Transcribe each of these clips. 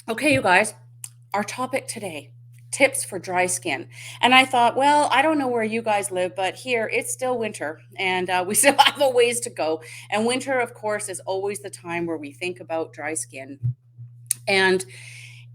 Okay, you guys, our topic today, tips for dry skin. And I thought, well, I don't know where you guys live, but here it's still winter and we still have a ways to go. And winter, of course, is always the time where we think about dry skin. And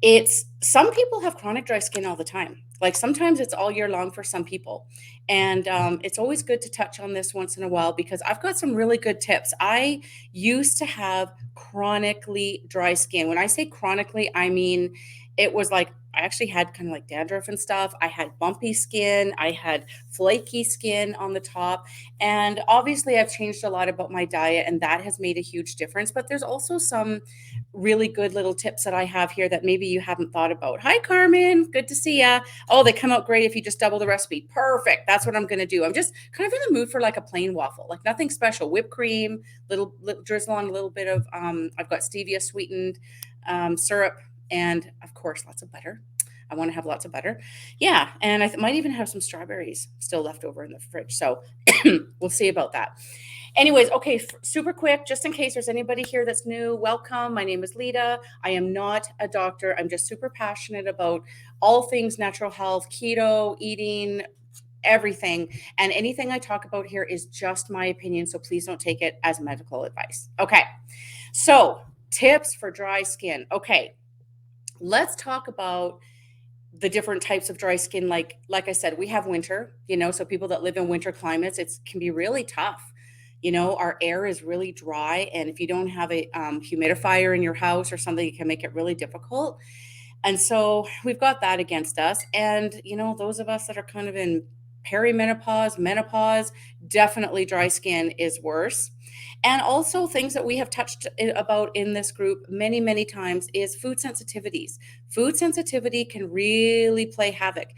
it's some people have chronic dry skin all the time. Like sometimes it's all year long for some people. And it's always good to touch on this once in a while because I've got some really good tips. I used to have chronically dry skin. When I say chronically, I mean it was like I actually had kind of like dandruff and stuff. I had bumpy skin. I had flaky skin on the top. And obviously, I've changed a lot about my diet, and that has made a huge difference. But there's also some really good little tips that I have here that maybe you haven't thought about. Hi, Carmen. Good to see ya. Oh, they come out great if you just double the recipe. Perfect. That's what I'm going to do. I'm just kind of in the mood for like a plain waffle, like nothing special. Whipped cream, little drizzle on a little bit of, I've got stevia sweetened syrup, and of course, lots of butter. I want to have lots of butter. Yeah. And I might even have some strawberries still left over in the fridge. So we'll see about that. Anyways, okay, super quick, just in case there's anybody here that's new, welcome. My name is Lita. I am not a doctor. I'm just super passionate about all things natural health, keto, eating, everything. And anything I talk about here is just my opinion. So please don't take it as medical advice. Okay. So, tips for dry skin. Okay. Let's talk about the different types of dry skin. Like I said, we have winter, so people that live in winter climates, it can be really tough. Our air is really dry, and if you don't have a humidifier in your house or something, it can make it really difficult. And so we've got that against us. And those of us that are kind of in perimenopause, menopause, definitely dry skin is worse. And also things that we have touched about in this group many, many times is food sensitivities. Food sensitivity can really play havoc.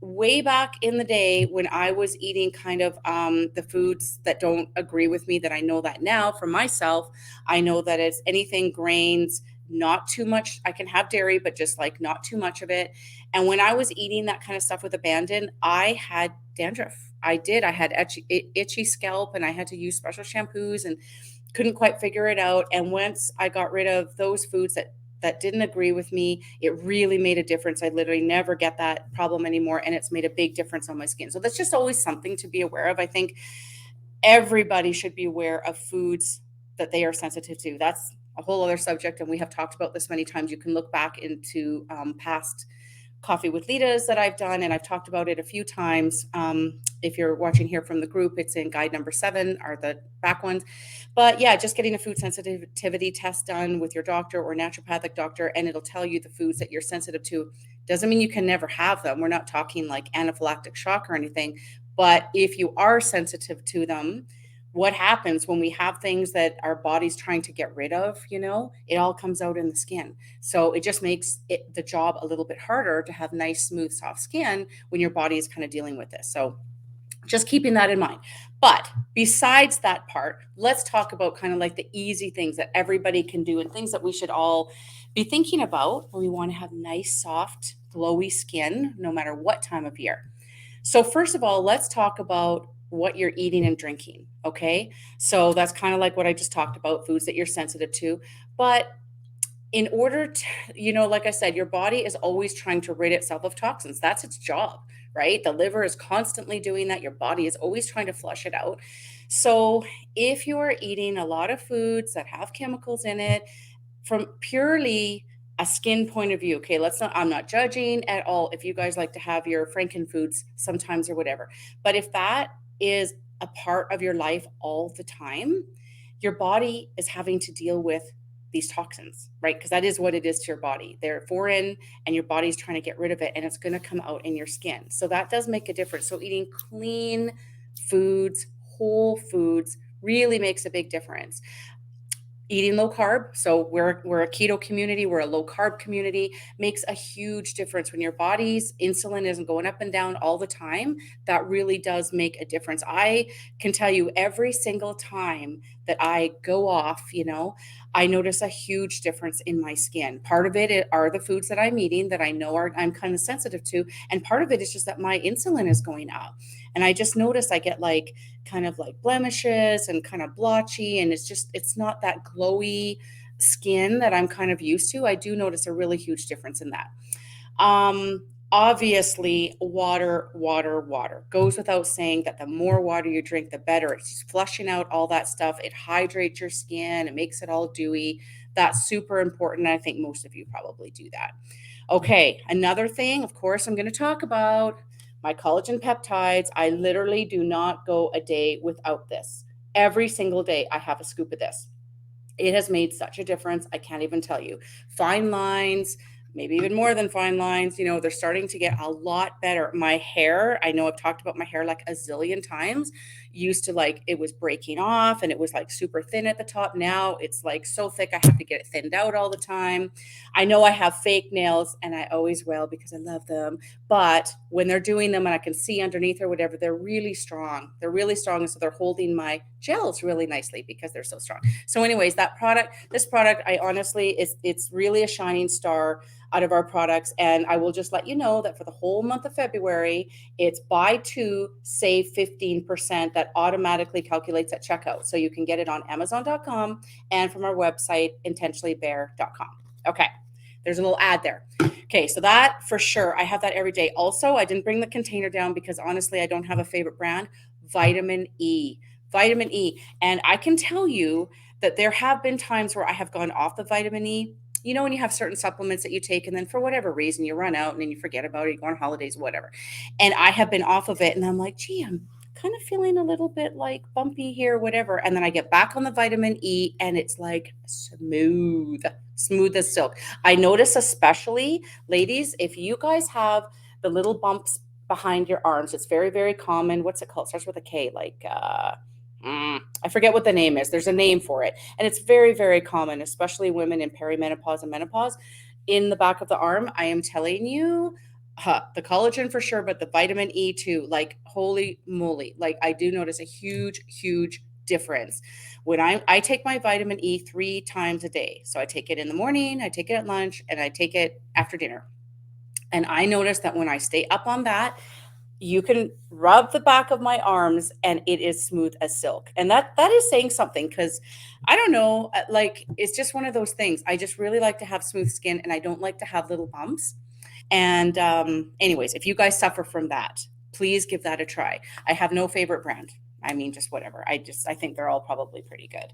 Way back in the day when I was eating kind of the foods that don't agree with me, that I know that now for myself, I know that it's anything grains, not too much. I can have dairy, but just like not too much of it. And when I was eating that kind of stuff with abandon, I had dandruff. I did. I had itchy scalp, and I had to use special shampoos and couldn't quite figure it out. And once I got rid of those foods that didn't agree with me, it really made a difference. I literally never get that problem anymore, and it's made a big difference on my skin. So that's just always something to be aware of. I think everybody should be aware of foods that they are sensitive to. That's a whole other subject, and we have talked about this many times. You can look back into past Coffee with Litas that I've done, and I've talked about it a few times. If you're watching here from the group, it's in guide number 7, are the back ones. But yeah, just getting a food sensitivity test done with your doctor or naturopathic doctor, and it'll tell you the foods that you're sensitive to. Doesn't mean you can never have them. We're not talking like anaphylactic shock or anything. But if you are sensitive to them, what happens when we have things that our body's trying to get rid of, it all comes out in the skin. So it just makes the job a little bit harder to have nice, smooth, soft skin when your body is kind of dealing with this. So just keeping that in mind. But besides that part, let's talk about kind of like the easy things that everybody can do and things that we should all be thinking about when we want to have nice, soft, glowy skin, no matter what time of year. So, first of all, let's talk about what you're eating and drinking. Okay. So, that's kind of like what I just talked about, foods that you're sensitive to. But in order to, like I said, your body is always trying to rid itself of toxins. That's its job, right? The liver is constantly doing that. Your body is always trying to flush it out. So, if you're eating a lot of foods that have chemicals in it, from purely a skin point of view, okay, I'm not judging at all if you guys like to have your Franken foods sometimes or whatever. But if that is a part of your life all the time, your body is having to deal with these toxins, right? Because that is what it is to your body. They're foreign, and your body's trying to get rid of it, and it's going to come out in your skin. So that does make a difference. So eating clean foods, whole foods, really makes a big difference. eating low carb. So we're a keto community, we're a low carb community, makes a huge difference when your body's insulin isn't going up and down all the time. That really does make a difference. I can tell you every single time that I go off, I notice a huge difference in my skin. Part of it are the foods that I'm eating that I know I'm kind of sensitive to, and part of it is just that my insulin is going up. And I just notice I get like kind of like blemishes and kind of blotchy, and it's not that glowy skin that I'm kind of used to. I do notice a really huge difference in that. Obviously, water, water, water goes without saying that the more water you drink, the better. It's just flushing out all that stuff. It hydrates your skin, it makes it all dewy. That's super important. I think most of you probably do that. Okay, another thing, of course, I'm going to talk about my collagen peptides. I literally do not go a day without this. Every single day, I have a scoop of this. It has made such a difference. I can't even tell you. Fine lines, maybe even more than fine lines, they're starting to get a lot better. My hair, I know I've talked about my hair like a zillion times. Used to like it was breaking off and it was like super thin at the top. Now it's like so thick I have to get it thinned out all the time. I know I have fake nails and I always will because I love them. But when they're doing them and I can see underneath or whatever, they're really strong. They're really strong. And so they're holding my gels really nicely because they're so strong. So, anyways, this product, I honestly, it's really a shining star out of our products. And I will just let you know that for the whole month of February, it's buy two, save 15%. That automatically calculates at checkout. So you can get it on Amazon.com and from our website, intentionallybear.com. Okay. There's a little ad there. Okay, so that for sure, I have that every day. Also, I didn't bring the container down because honestly, I don't have a favorite brand. Vitamin E. Vitamin E. And I can tell you that there have been times where I have gone off the vitamin E. When you have certain supplements that you take, and then for whatever reason you run out and then you forget about it, you go on holidays, whatever. And I have been off of it, and I'm like, gee, I'm kind of feeling a little bit like bumpy here, whatever. And then I get back on the vitamin E, and it's like smooth as silk. I notice, especially ladies, if you guys have the little bumps behind your arms, it's very, very common. What's it called? It starts with a K, like, I forget what the name is. There's a name for it. And it's very, very common, especially women in perimenopause and menopause. In the back of the arm, I am telling you, the collagen for sure, but the vitamin E too. Like, holy moly. Like, I do notice a huge, huge difference when I take my vitamin E 3 times a day. So I take it in the morning, I take it at lunch, and I take it after dinner. And I notice that when I stay up on that, you can rub the back of my arms and it is smooth as silk. And that is saying something, because I don't know, like, it's just one of those things. I just really like to have smooth skin and I don't like to have little bumps. And anyways, if you guys suffer from that, please give that a try. I have no favorite brand. I mean, just whatever. I think they're all probably pretty good.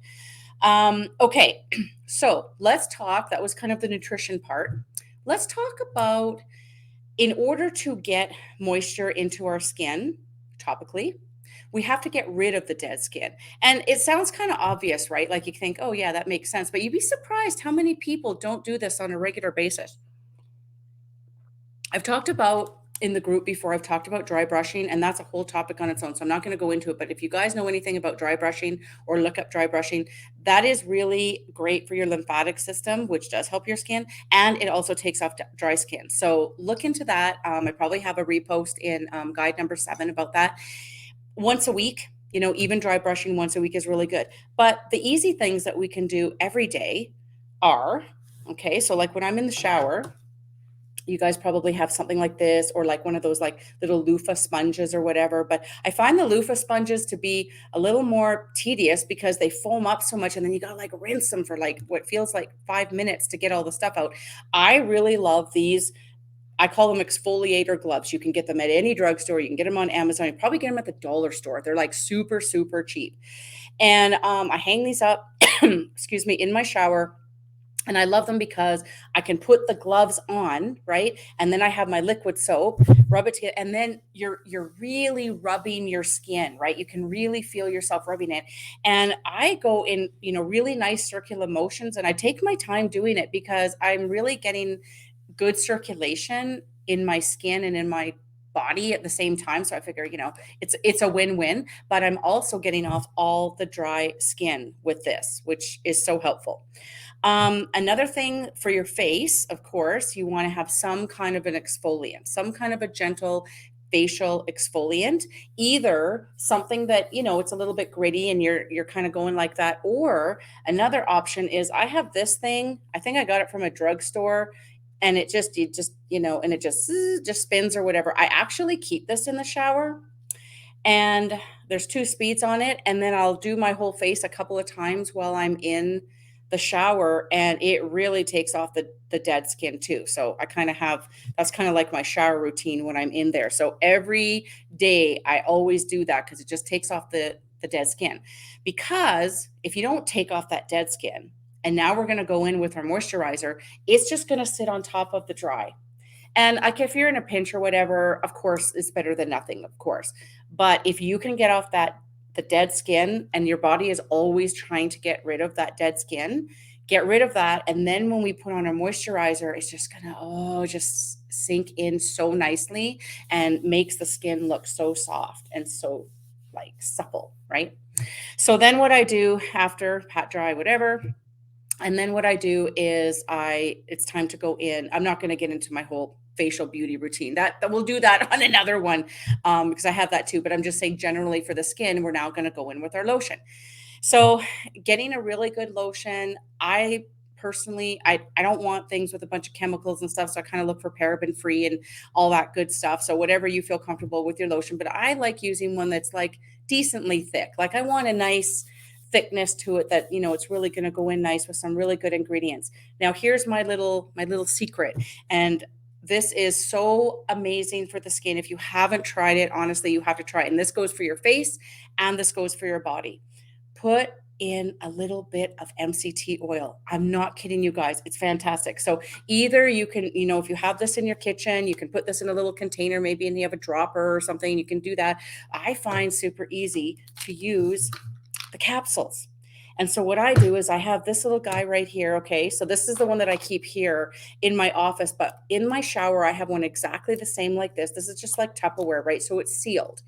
Okay, so let's talk. That was kind of the nutrition part. Let's talk about, in order to get moisture into our skin topically, we have to get rid of the dead skin. And it sounds kind of obvious, right? Like you think, oh, yeah, that makes sense. But you'd be surprised how many people don't do this on a regular basis. I've talked about in the group before, I've talked about dry brushing, and that's a whole topic on its own. So I'm not going to go into it. But if you guys know anything about dry brushing or look up dry brushing, that is really great for your lymphatic system, which does help your skin. And it also takes off dry skin. So look into that. I probably have a repost in guide number 7 about that. Once a week, even dry brushing once a week is really good. But the easy things that we can do every day are, okay, so like when I'm in the shower, you guys probably have something like this, or like one of those like little loofah sponges or whatever. But I find the loofah sponges to be a little more tedious because they foam up so much, and then you gotta like rinse them for like what feels like 5 minutes to get all the stuff out. I really love these. I call them exfoliator gloves. You can get them at any drugstore. You can get them on Amazon. You probably get them at the dollar store. They're like super, super cheap. And I hang these up, excuse me, in my shower. And I love them because I can put the gloves on, right? And then I have my liquid soap, rub it together, and then you're really rubbing your skin, right? You can really feel yourself rubbing it. And I go in, really nice circular motions, and I take my time doing it because I'm really getting good circulation in my skin and in my body at the same time. So I figure, it's a win-win, but I'm also getting off all the dry skin with this, which is so helpful. Another thing for your face, of course, you want to have some kind of an exfoliant, some kind of a gentle facial exfoliant, either something that, it's a little bit gritty and you're kind of going like that, or another option is I have this thing. I think I got it from a drugstore, and it just spins or whatever. I actually keep this in the shower, and there's two speeds on it, and then I'll do my whole face a couple of times while I'm in the shower, and it really takes off the dead skin too. So I kind of have, that's kind of like my shower routine when I'm in there. So every day I always do that, because it just takes off the dead skin. Because if you don't take off that dead skin, and now we're going to go in with our moisturizer, it's just going to sit on top of the dry. And like if you're in a pinch or whatever, of course, it's better than nothing, of course. But if you can get off the dead skin, and your body is always trying to get rid of that dead skin, get rid of that. And then when we put on our moisturizer, it's just gonna just sink in so nicely and makes the skin look so soft and so like supple, right? So then what I do after pat dry, whatever, and then what I do is it's time to go in. I'm not going to get into my whole facial beauty routine. That we'll do that on another one, because I have that too. But I'm just saying generally for the skin, we're now going to go in with our lotion. So getting a really good lotion, I personally, I don't want things with a bunch of chemicals and stuff. So I kind of look for paraben free and all that good stuff. So whatever you feel comfortable with your lotion, but I like using one that's like decently thick. Like I want a nice thickness to it that, it's really going to go in nice with some really good ingredients. Now here's my little secret, and this is so amazing for the skin. If you haven't tried it, honestly, you have to try it. And this goes for your face and this goes for your body. Put in a little bit of MCT oil. I'm not kidding you guys. It's fantastic. So either you can, if you have this in your kitchen, you can put this in a little container, maybe, and you have a dropper or something, you can do that. I find super easy to use the capsules. And so what I do is I have this little guy right here. Okay. So this is the one that I keep here in my office, but in my shower, I have one exactly the same like this. This is just like Tupperware, right? So it's sealed.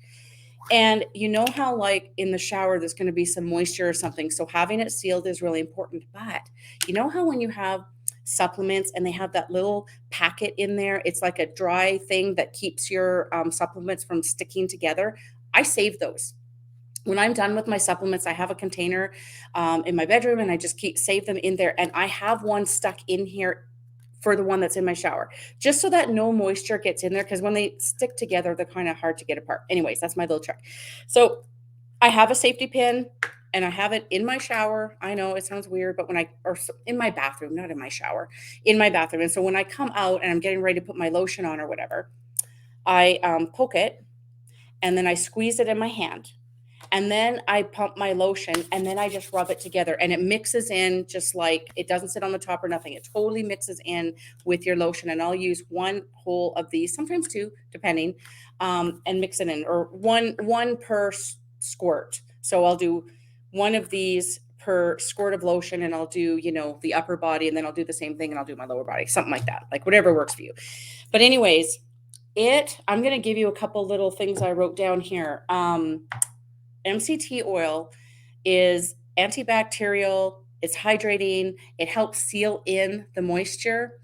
And you know how like in the shower, there's going to be some moisture or something. So having it sealed is really important. But you know how when you have supplements and they have that little packet in there, it's like a dry thing that keeps your supplements from sticking together. I save those. When I'm done with my supplements, I have a container in my bedroom, and I just save them in there. And I have one stuck in here for the one that's in my shower, just so that no moisture gets in there. Because when they stick together, they're kind of hard to get apart. Anyways, that's my little trick. So I have a safety pin, and I have it in my shower. I know it sounds weird, but in my bathroom, not in my shower, in my bathroom. And so when I come out and I'm getting ready to put my lotion on or whatever, I poke it, and then I squeeze it in my hand. And then I pump my lotion, and then I just rub it together, and it mixes in, just like it doesn't sit on the top or nothing. It totally mixes in with your lotion. And I'll use one whole of these, sometimes two, depending, and mix it in, or one per squirt. So I'll do one of these per squirt of lotion, and I'll do, the upper body, and then I'll do the same thing, and I'll do my lower body, something like that, like whatever works for you. But anyways, I'm going to give you a couple little things I wrote down here. MCT oil is antibacterial, it's hydrating, it helps seal in the moisture,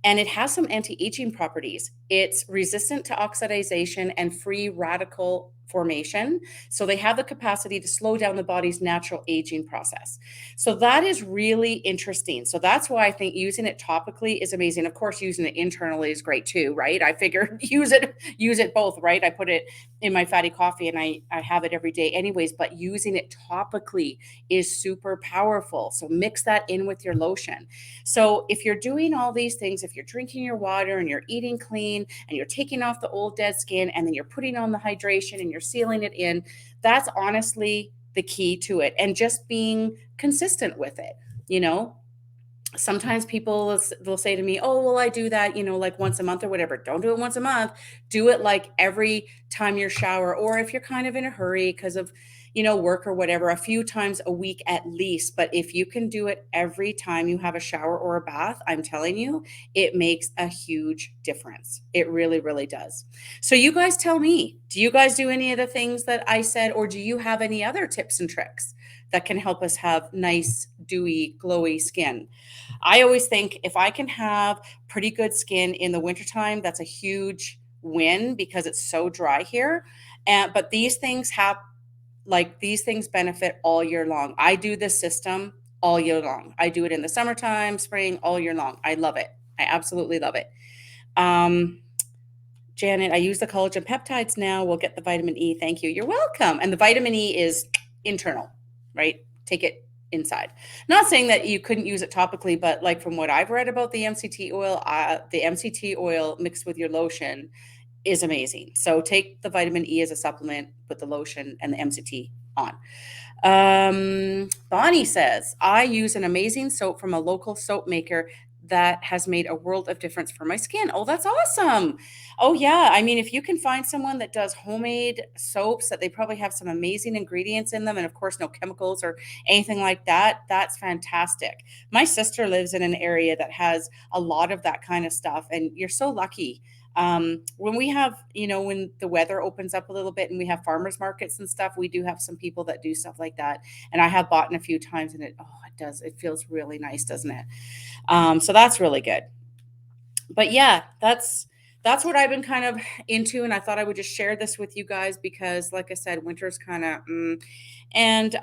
and it has some anti-aging properties. It's resistant to oxidation and free radical formation. So they have the capacity to slow down the body's natural aging process. So that is really interesting. So that's why I think using it topically is amazing. Of course, using it internally is great too, right? I figure use it both, right? I put it in my fatty coffee, and I have it every day anyways, but using it topically is super powerful. So mix that in with your lotion. So if you're doing all these things, if you're drinking your water and you're eating clean and you're taking off the old dead skin, and then you're putting on the hydration and you're sealing it in, that's honestly the key to it. And just being consistent with it. Sometimes people they'll say to me, oh, well, I do that, like once a month or whatever. Don't do it once a month. Do it like every time you shower, or if you're kind of in a hurry because of, work or whatever, a few times a week at least. But if you can do it every time you have a shower or a bath, I'm telling you, it makes a huge difference. It really, really does. So you guys tell me, do you guys do any of the things that I said, or do you have any other tips and tricks that can help us have nice, dewy, glowy skin? I always think if I can have pretty good skin in the wintertime, that's a huge win because it's so dry here. And but these things benefit all year long. I do this system all year long. I do it in the summertime, spring, all year long. I love it. I absolutely love it. Um, Janet, I use the collagen peptides now. We'll get the vitamin E. Thank you. You're welcome. And the vitamin E is internal, right? Take it inside. Not saying that you couldn't use it topically, but like from what I've read about the MCT oil mixed with your lotion is amazing. So take the vitamin E as a supplement, put the lotion and the MCT on. Bonnie says, I use an amazing soap from a local soap maker that has made a world of difference for my skin. Oh, that's awesome. Oh, yeah. I mean, if you can find someone that does homemade soaps, that they probably have some amazing ingredients in them, and of course, no chemicals or anything like that, that's fantastic. My sister lives in an area that has a lot of that kind of stuff, and you're so lucky. When we have, when the weather opens up a little bit and we have farmers markets and stuff, we do have some people that do stuff like that. And I have bought in a few times, and it feels really nice, doesn't it? So that's really good. But yeah, that's what I've been kind of into, and I thought I would just share this with you guys because, like I said, winter's kind of, and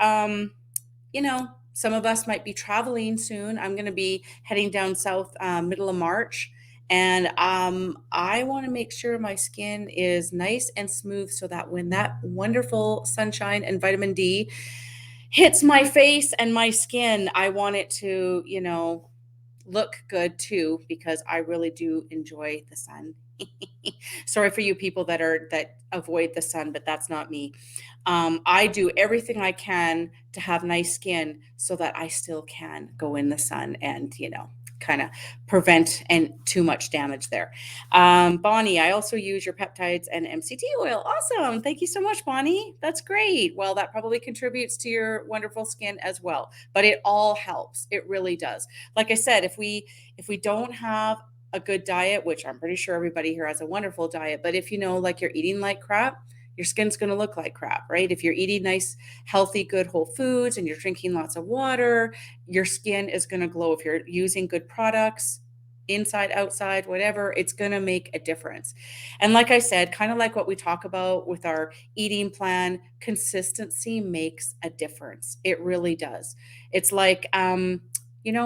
some of us might be traveling soon. I'm going to be heading down south middle of March, and I want to make sure my skin is nice and smooth so that when that wonderful sunshine and vitamin D hits my face and my skin, I want it to, look good too, because I really do enjoy the sun. Sorry for you people that avoid the sun, but that's not me. I do everything I can to have nice skin so that I still can go in the sun and kind of prevent and too much damage there. Bonnie, I also use your peptides and MCT oil. Awesome. Thank you so much, Bonnie. That's great. Well, that probably contributes to your wonderful skin as well, but it all helps. It really does. Like I said, if we don't have a good diet, which I'm pretty sure everybody here has a wonderful diet, but if like you're eating like crap, your skin's going to look like crap, right? If you're eating nice, healthy, good whole foods and you're drinking lots of water, your skin is going to glow. If you're using good products, inside, outside, whatever, it's going to make a difference. And like I said, kind of like what we talk about with our eating plan, consistency makes a difference. It really does. It's like,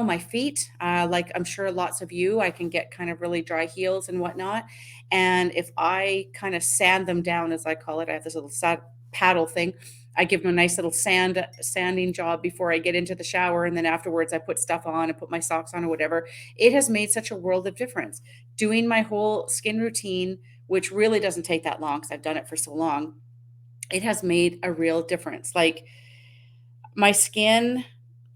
my feet, like I'm sure lots of you, I can get kind of really dry heels and whatnot. And if I kind of sand them down, as I call it, I have this little paddle thing. I give them a nice little sanding job before I get into the shower. And then afterwards, I put stuff on and put my socks on or whatever. It has made such a world of difference. Doing my whole skin routine, which really doesn't take that long because I've done it for so long, it has made a real difference. Like my skin,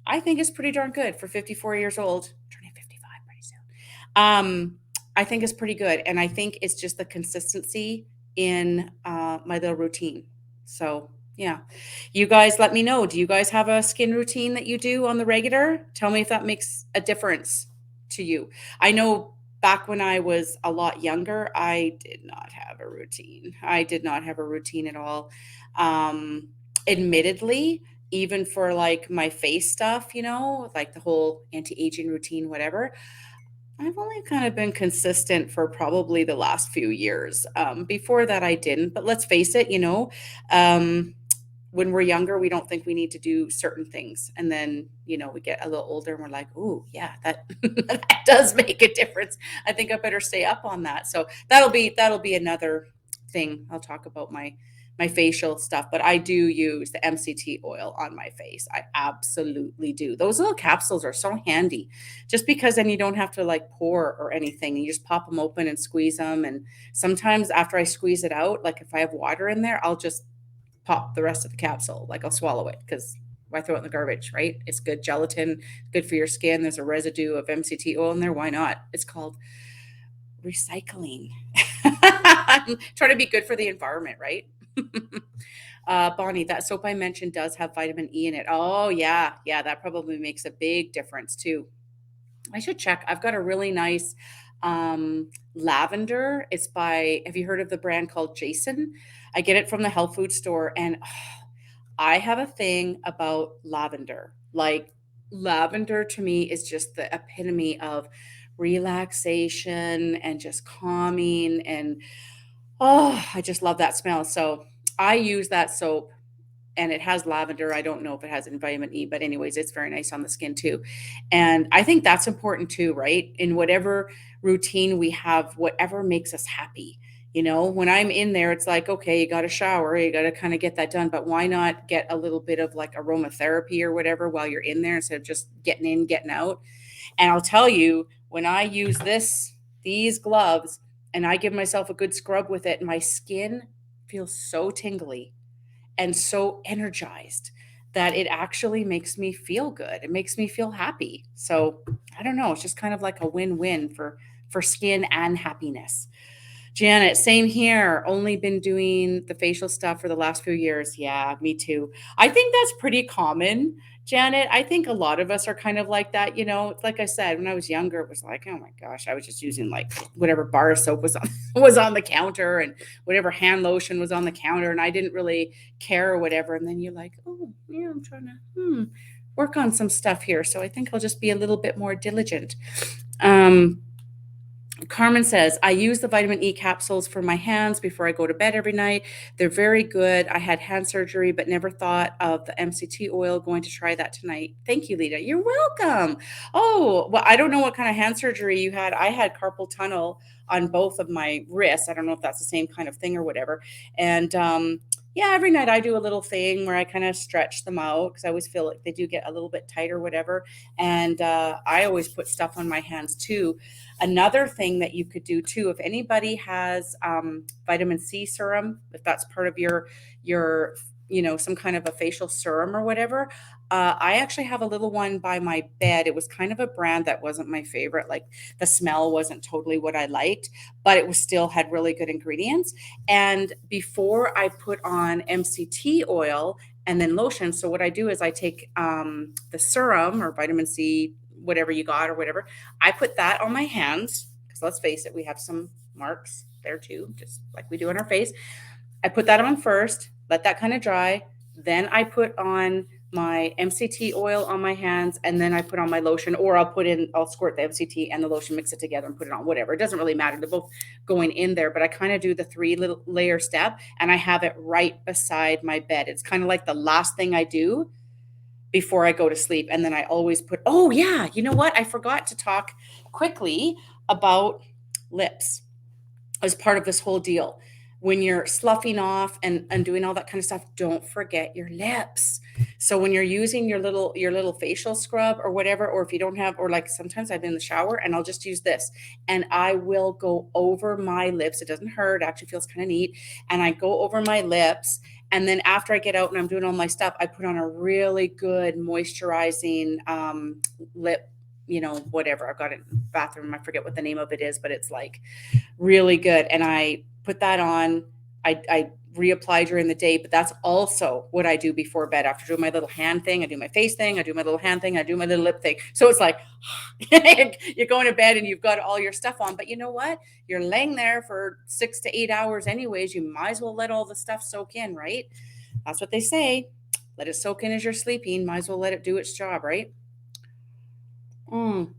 I think is pretty darn good for 54 years old, turning 55 pretty soon. I think is pretty good. And I think it's just the consistency in my little routine. So, yeah. You guys let me know. Do you guys have a skin routine that you do on the regular? Tell me if that makes a difference to you. I know back when I was a lot younger, I did not have a routine. I did not have a routine at all. Admittedly, even for like my face stuff, like the whole anti-aging routine, whatever, I've only kind of been consistent for probably the last few years. Before that, I didn't. But let's face it, when we're younger, we don't think we need to do certain things. And then, we get a little older and we're like, oh, yeah, that, that does make a difference. I think I better stay up on that. So that'll be another thing. I'll talk about my facial stuff, but I do use the MCT oil on my face. I absolutely do. Those little capsules are so handy just because then you don't have to like pour or anything. You just pop them open and squeeze them. And sometimes after I squeeze it out, like if I have water in there, I'll just pop the rest of the capsule. Like I'll swallow it because why throw it in the garbage, right? It's good gelatin, good for your skin. There's a residue of MCT oil in there. Why not? It's called recycling. Trying to be good for the environment, right? Bonnie, that soap I mentioned does have vitamin E in it. Oh, yeah. Yeah, that probably makes a big difference too. I should check. I've got a really nice lavender. It's by, have you heard of the brand called Jason? I get it from the health food store, and I have a thing about lavender. Like, lavender to me is just the epitome of relaxation and just calming. And oh, I just love that smell. So I use that soap, and it has lavender. I don't know if it has any vitamin E, but anyways, it's very nice on the skin too. And I think that's important too, right? In whatever routine we have, whatever makes us happy. You know, when I'm in there, it's like, okay, you got to shower, you got to kind of get that done, but why not get a little bit of like aromatherapy or whatever while you're in there instead of just getting in, getting out? And I'll tell you, when I use these gloves, and I give myself a good scrub with it, my skin feels so tingly and so energized that it actually makes me feel good. It makes me feel happy. So I don't know. It's just kind of like a win-win for skin and happiness. Janet, same here. Only been doing the facial stuff for the last few years. Yeah, me too. I think that's pretty common, Janet. I think a lot of us are kind of like that. You know, like I said, when I was younger, it was like, oh my gosh, I was just using like whatever bar soap was on was on the counter and whatever hand lotion was on the counter, and I didn't really care or whatever. And then you're like, oh yeah, I'm trying to work on some stuff here. So I think I'll just be a little bit more diligent. Um, Carmen says, I use the vitamin E capsules for my hands before I go to bed every night. They're very good. I had hand surgery, but never thought of the MCT oil. Going to try that tonight. Thank you, Lita. You're welcome. Oh, well, I don't know what kind of hand surgery you had. I had carpal tunnel on both of my wrists. I don't know if that's the same kind of thing or whatever. And yeah, every night I do a little thing where I kind of stretch them out because I always feel like they do get a little bit tight or whatever. And I always put stuff on my hands too. Another thing that you could do too, if anybody has vitamin C serum, if that's part of your some kind of a facial serum or whatever, I actually have a little one by my bed. It was kind of a brand that wasn't my favorite. Like the smell wasn't totally what I liked, but it was still had really good ingredients. And before I put on MCT oil and then lotion, so what I do is I take the serum or vitamin C, whatever you got or whatever, I put that on my hands because let's face it, we have some marks there too, just like we do on our face. I put that on first, let that kind of dry. Then I put on my MCT oil on my hands, and then I put on my lotion, or I'll squirt the MCT and the lotion, mix it together, and put it on. Whatever, it doesn't really matter. They're both going in there, but I kind of do the three little layer step, and I have it right beside my bed. It's kind of like the last thing I do before I go to sleep. And then I always put, oh, yeah, you know what? I forgot to talk quickly about lips as part of this whole deal. When you're sloughing off and doing all that kind of stuff, don't forget your lips. So when you're using your little facial scrub or whatever, or if you don't have, or like sometimes I'm in the shower and I'll just use this and I will go over my lips. It doesn't hurt, it actually feels kind of neat. And I go over my lips. And then after I get out and I'm doing all my stuff, I put on a really good moisturizing lip, whatever. I've got it in the bathroom. I forget what the name of it is, but it's like really good. And I put that on. I reapply during the day, but that's also what I do before bed. After doing my little hand thing, I do my face thing, I do my little hand thing, I do my little lip thing. So it's like you're going to bed and you've got all your stuff on. But you know what? You're laying there for 6 to 8 hours anyways. You might as well let all the stuff soak in, right? That's what they say. Let it soak in as you're sleeping. Might as well let it do its job, right? Mm.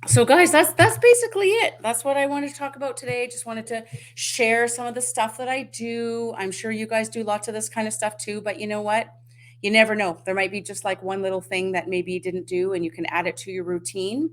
So guys, that's basically it. That's what I wanted to talk about today. Just wanted to share some of the stuff that I do. I'm sure you guys do lots of this kind of stuff too, but you know what? You never know. There might be just like one little thing that maybe you didn't do and you can add it to your routine.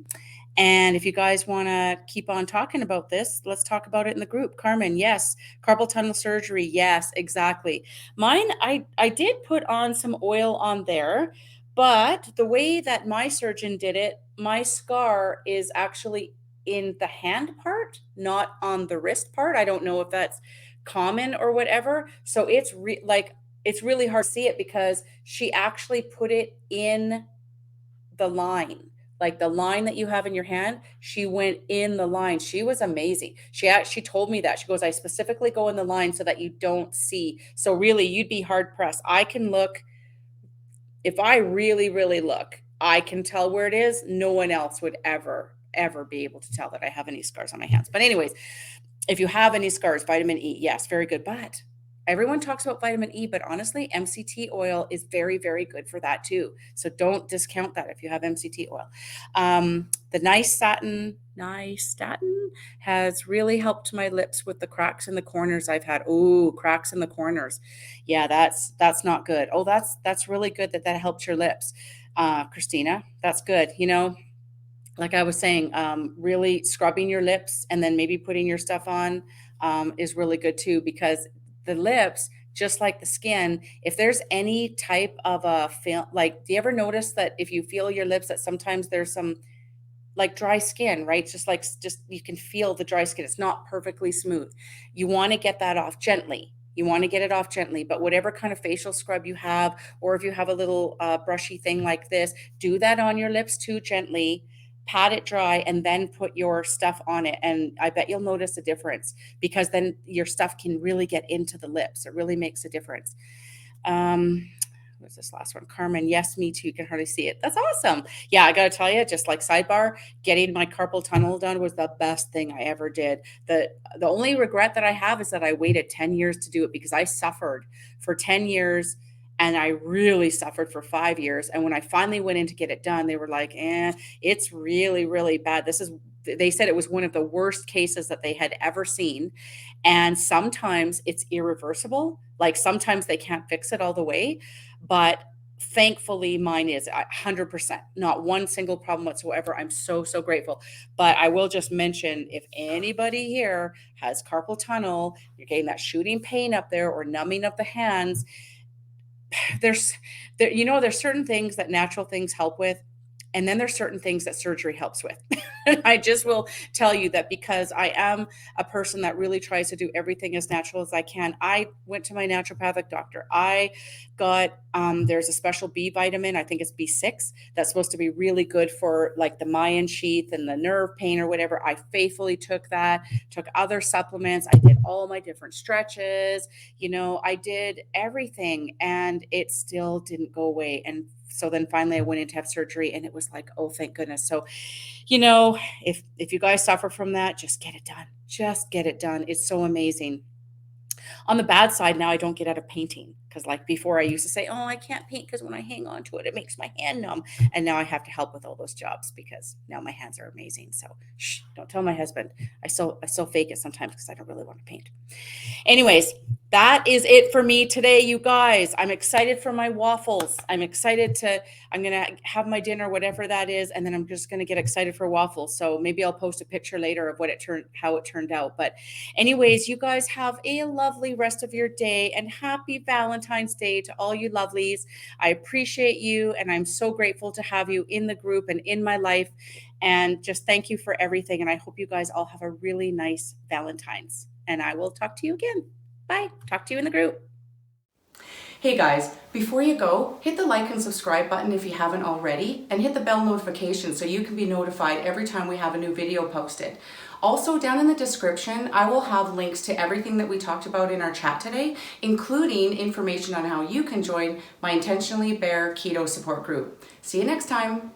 And if you guys want to keep on talking about this, let's talk about it in the group. Carmen, yes. Carpal tunnel surgery, yes, exactly. Mine, I did put on some oil on there, but the way that my surgeon did it, my scar is actually in the hand part, not on the wrist part. I don't know if that's common or whatever. So it's really hard to see it because she actually put it in the line. like the line that you have in your hand, she went in the line. She was amazing. She actually told me that. She goes, I specifically go in the line so that you don't see. So really, you'd be hard pressed. I can look, if I really, really look, I can tell where it is. No one else would ever be able to tell that I have any scars on my hands. But anyways, if you have any scars, vitamin E, yes, very good. But everyone talks about vitamin E, but honestly, MCT oil is very, very good for that too. So don't discount that if you have MCT oil. The nice statin has really helped my lips with the cracks in the corners I've had. Oh, cracks in the corners. Yeah, that's not good. Oh, that's really good that that helped your lips, Christina. That's good. Like I was saying, really scrubbing your lips and then maybe putting your stuff on is really good too, because the lips, just like the skin, if there's any type of a feel, like, do you ever notice that if you feel your lips that sometimes there's some like dry skin, right? Just you can feel the dry skin. It's not perfectly smooth. You want to get that off gently. You want to get it off gently, but whatever kind of facial scrub you have, or if you have a little brushy thing like this, do that on your lips too gently, pat it dry, and then put your stuff on it. And I bet you'll notice a difference, because then your stuff can really get into the lips. It really makes a difference. What's this last one? Carmen, yes, me too. You can hardly see it. That's awesome. Yeah, I got to tell you, just like sidebar, getting my carpal tunnel done was the best thing I ever did. The only regret that I have is that I waited 10 years to do it, because I suffered for 10 years and I really suffered for 5 years. And when I finally went in to get it done, they were like, it's really, really bad. They said it was one of the worst cases that they had ever seen. And sometimes it's irreversible. Like sometimes they can't fix it all the way. But thankfully, mine is 100%, not one single problem whatsoever. I'm so, so grateful. But I will just mention, if anybody here has carpal tunnel, you're getting that shooting pain up there or numbing of the hands, there's certain things that natural things help with, and then there's certain things that surgery helps with. I just will tell you that, because I am a person that really tries to do everything as natural as I can. I went to my naturopathic doctor. I got there's a special B vitamin, I think it's B6, that's supposed to be really good for like the myelin sheath and the nerve pain or whatever. I faithfully took that, took other supplements. I did all my different stretches. I did everything and it still didn't go away. And so then finally I went in to have surgery, and it was like, oh, thank goodness. So, if you guys suffer from that, just get it done. Just get it done. It's so amazing. On the bad side, now I don't get out of painting, because like before I used to say, oh, I can't paint because when I hang on to it, it makes my hand numb. And now I have to help with all those jobs, because now my hands are amazing. So don't tell my husband. I still fake it sometimes because I don't really want to paint. Anyways, that is it for me today, you guys. I'm excited for my waffles. I'm going to have my dinner, whatever that is. And then I'm just going to get excited for waffles. So maybe I'll post a picture later of how it turned out. But anyways, you guys have a lovely rest of your day, and happy Valentine's Day to all you lovelies. I appreciate you, and I'm so grateful to have you in the group and in my life. And just thank you for everything. And I hope you guys all have a really nice Valentine's. And I will talk to you again. Bye. Talk to you in the group. Hey guys, before you go, hit the like and subscribe button if you haven't already, and hit the bell notification so you can be notified every time we have a new video posted. Also, down in the description, I will have links to everything that we talked about in our chat today, including information on how you can join my Intentionally Bare Keto support group. See you next time.